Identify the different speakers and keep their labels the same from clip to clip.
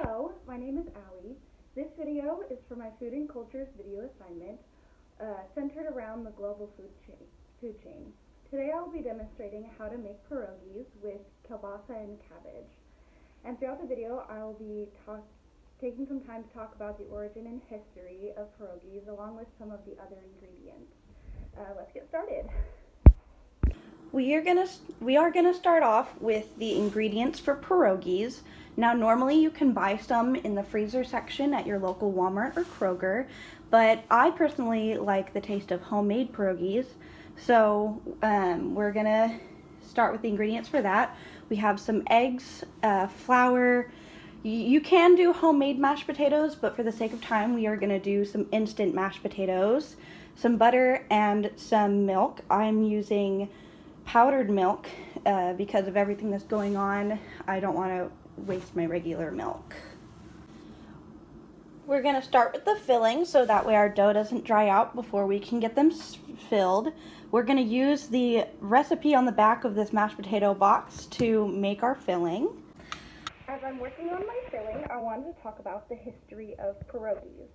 Speaker 1: Hello, my name is Allie. This video is for my Food and Cultures video assignment centered around the global food chain. Today I'll be demonstrating how to make pierogies with kielbasa and cabbage. And throughout the video I'll be taking some time to talk about the origin and history of pierogies along with some of the other ingredients. Let's get started. We are gonna start off with the ingredients for pierogies. Now, normally you can buy some in the freezer section at your local Walmart or Kroger, but I personally like the taste of homemade pierogies, so we're gonna start with the ingredients for that. We have some eggs, flour. You can do homemade mashed potatoes, but for the sake of time, we are gonna do some instant mashed potatoes, some butter, and some milk. I'm using powdered milk because of everything that's going on. I don't want to waste my regular milk. We're going to start with the filling so that way our dough doesn't dry out before we can get them filled. We're going to use the recipe on the back of this mashed potato box to make our filling. As I'm working on my filling, I wanted to talk about the history of pierogies.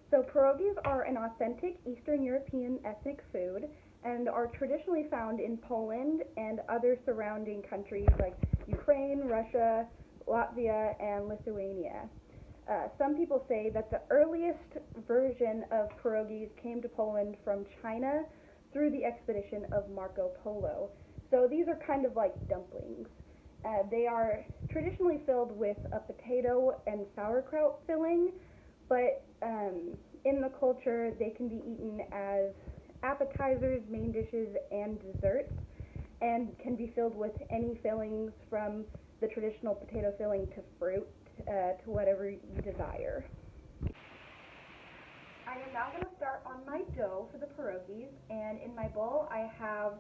Speaker 1: So pierogies are an authentic Eastern European ethnic food and are traditionally found in Poland and other surrounding countries like Ukraine, Russia, Latvia, and Lithuania. Some people say that the earliest version of pierogies came to Poland from China through the expedition of Marco Polo. So these are kind of like dumplings. They are traditionally filled with a potato and sauerkraut filling, but in the culture they can be eaten as appetizers, main dishes, and desserts, and can be filled with any fillings from the traditional potato filling to fruit to whatever you desire. I am now going to start on my dough for the pierogies, and in my bowl I have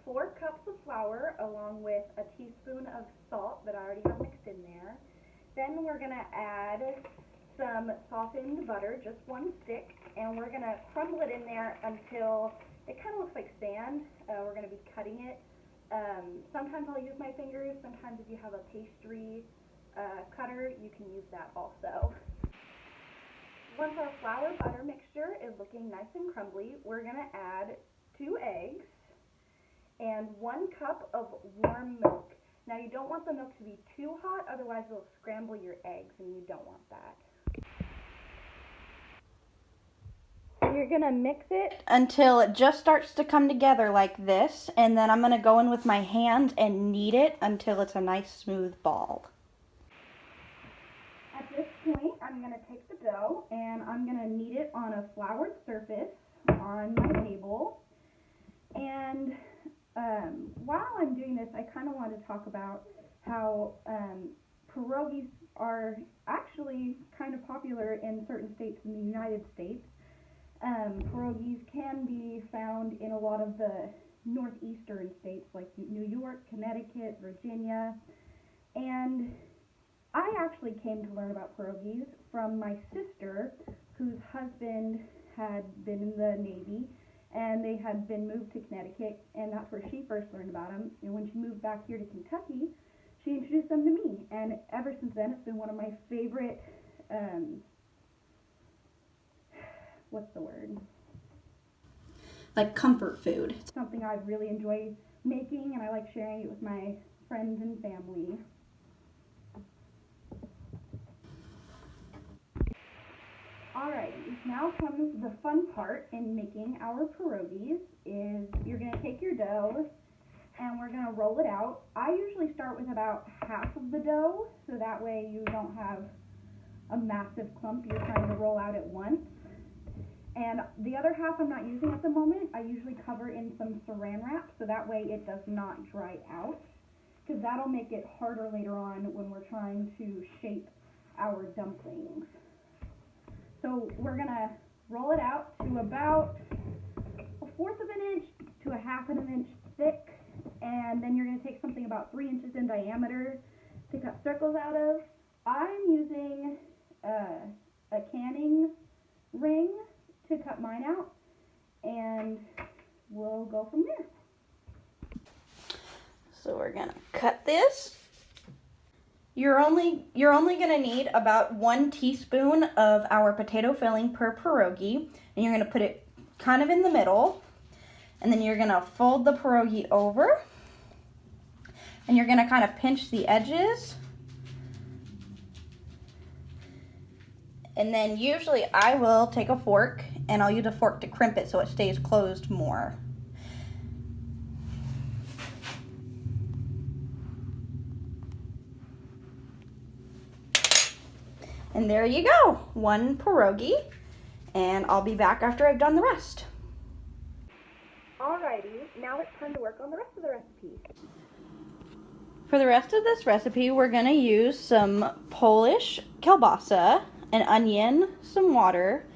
Speaker 1: 4 cups of flour along with a teaspoon of salt that I already have mixed in there. Then we're going to add some softened butter, just 1 stick, and we're going to crumble it in there until it kind of looks like sand. We're going to be cutting it. Sometimes I'll use my fingers. Sometimes if you have a pastry cutter, you can use that also. Once our flour butter mixture is looking nice and crumbly, we're going to add 2 eggs and 1 cup of warm milk. Now you don't want the milk to be too hot, otherwise it'll scramble your eggs and you don't want that. You're going to mix it until it just starts to come together like this, and then I'm going to go in with my hand and knead it until it's a nice smooth ball. At this point, I'm going to take the dough and I'm going to knead it on a floured surface on my table. And while I'm doing this, I kind of want to talk about how pierogies are actually kind of popular in certain states in the United States. Pierogies can be found in a lot of the northeastern states like New York, Connecticut, Virginia, and I actually came to learn about pierogies from my sister, whose husband had been in the Navy, and they had been moved to Connecticut, and that's where she first learned about them. And when she moved back here to Kentucky, she introduced them to me, and ever since then it's been one of my favorite like comfort food. It's something I really enjoy making, and I like sharing it with my friends and family. Alrighty, now comes the fun part in making our pierogies. Is you're going to take your dough and we're going to roll it out. I usually start with about half of the dough, so that way you don't have a massive clump you're trying to roll out at once. And the other half I'm not using at the moment. I usually cover in some saran wrap so that way it does not dry out, because that'll make it harder later on when we're trying to shape our dumplings. So we're going to roll it out to about 1/4 of an inch to 1/2 of an inch thick, and then you're going to take something about 3 inches in diameter to cut circles out of. I'm using a canning ring to cut mine out, and we'll go from there. So we're gonna cut this
Speaker 2: You're only going to need about 1 teaspoon of our potato filling per pierogi, and you're going to put it kind of in the middle, and then you're going to fold the pierogi over, and you're going to kind of pinch the edges. And then usually I will take a fork, and I'll use a fork to crimp it so it stays closed more. And there you go, 1 pierogi, and I'll be back after I've done the rest.
Speaker 1: Alrighty, now it's time to work on the rest of the recipe.
Speaker 2: For the rest of this recipe, we're going to use some Polish kielbasa, an onion, some water,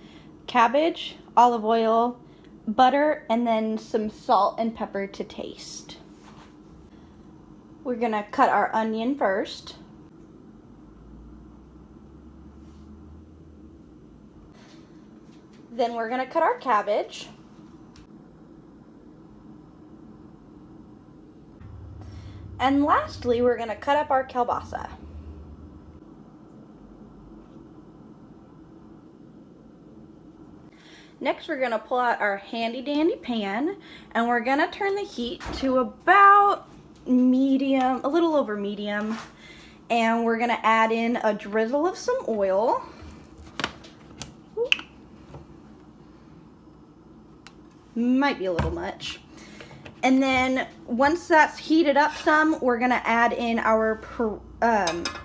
Speaker 2: cabbage, olive oil, butter, and then some salt and pepper to taste. We're going to cut our onion first. Then we're going to cut our cabbage. And lastly, we're going to cut up our kielbasa. Next, we're going to pull out our handy dandy pan, and we're going to turn the heat to about medium, a little over medium, and we're going to add in a drizzle of some oil. Might be a little much. And then once that's heated up some, we're going to add in our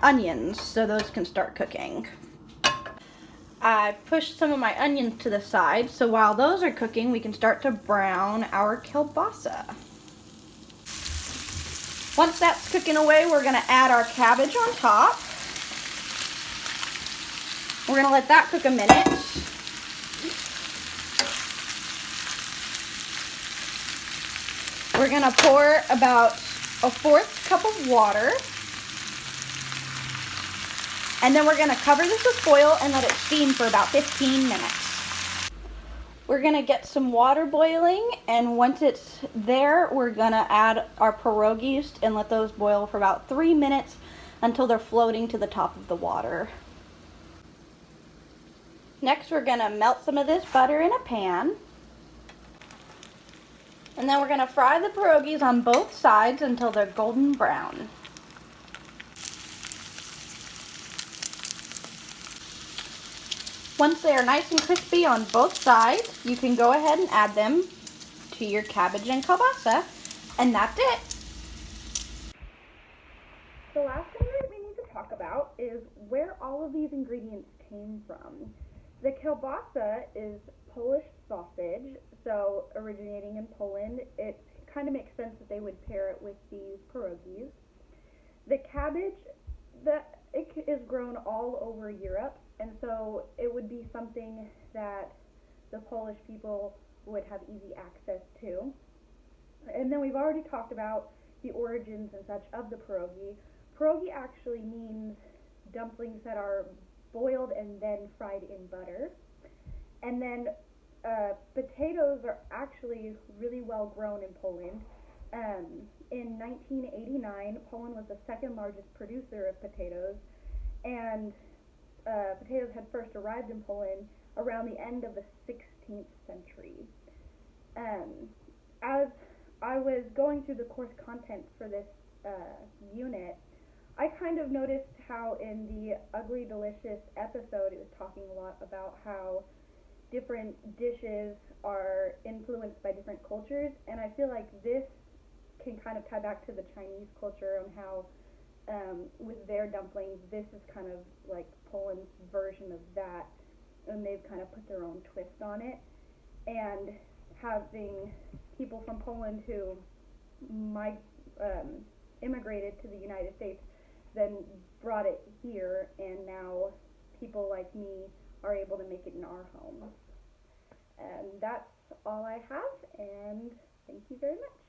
Speaker 2: onions so those can start cooking. I pushed some of my onions to the side, so while those are cooking, we can start to brown our kielbasa. Once that's cooking away, we're going to add our cabbage on top. We're going to let that cook a minute. We're going to pour about 1/4 cup of water. And then we're going to cover this with foil and let it steam for about 15 minutes. We're going to get some water boiling, and once it's there, we're going to add our pierogies and let those boil for about 3 minutes until they're floating to the top of the water. Next, we're going to melt some of this butter in a pan. And then we're going to fry the pierogies on both sides until they're golden brown. Once they are nice and crispy on both sides, you can go ahead and add them to your cabbage and kielbasa, and that's it.
Speaker 1: The last thing that we need to talk about is where all of these ingredients came from. The kielbasa is Polish sausage, so originating in Poland, it kind of makes sense that they would pair it with these pierogies. The cabbage, it is grown all over Europe, and so it would be something that the Polish people would have easy access to. And then we've already talked about the origins and such of the pierogi. Pierogi actually means dumplings that are boiled and then fried in butter. And then potatoes are actually really well grown in Poland. In 1989, Poland was the second largest producer of potatoes, and potatoes had first arrived in Poland around the end of the 16th century. As I was going through the course content for this unit, I kind of noticed how in the Ugly Delicious episode it was talking a lot about how different dishes are influenced by different cultures, and I feel like this can kind of tie back to the Chinese culture on how with their dumplings, this is kind of like Poland's version of that, and they've kind of put their own twist on it. And having people from Poland who immigrated to the United States then brought it here, and now people like me are able to make it in our homes. And that's all I have, and thank you very much.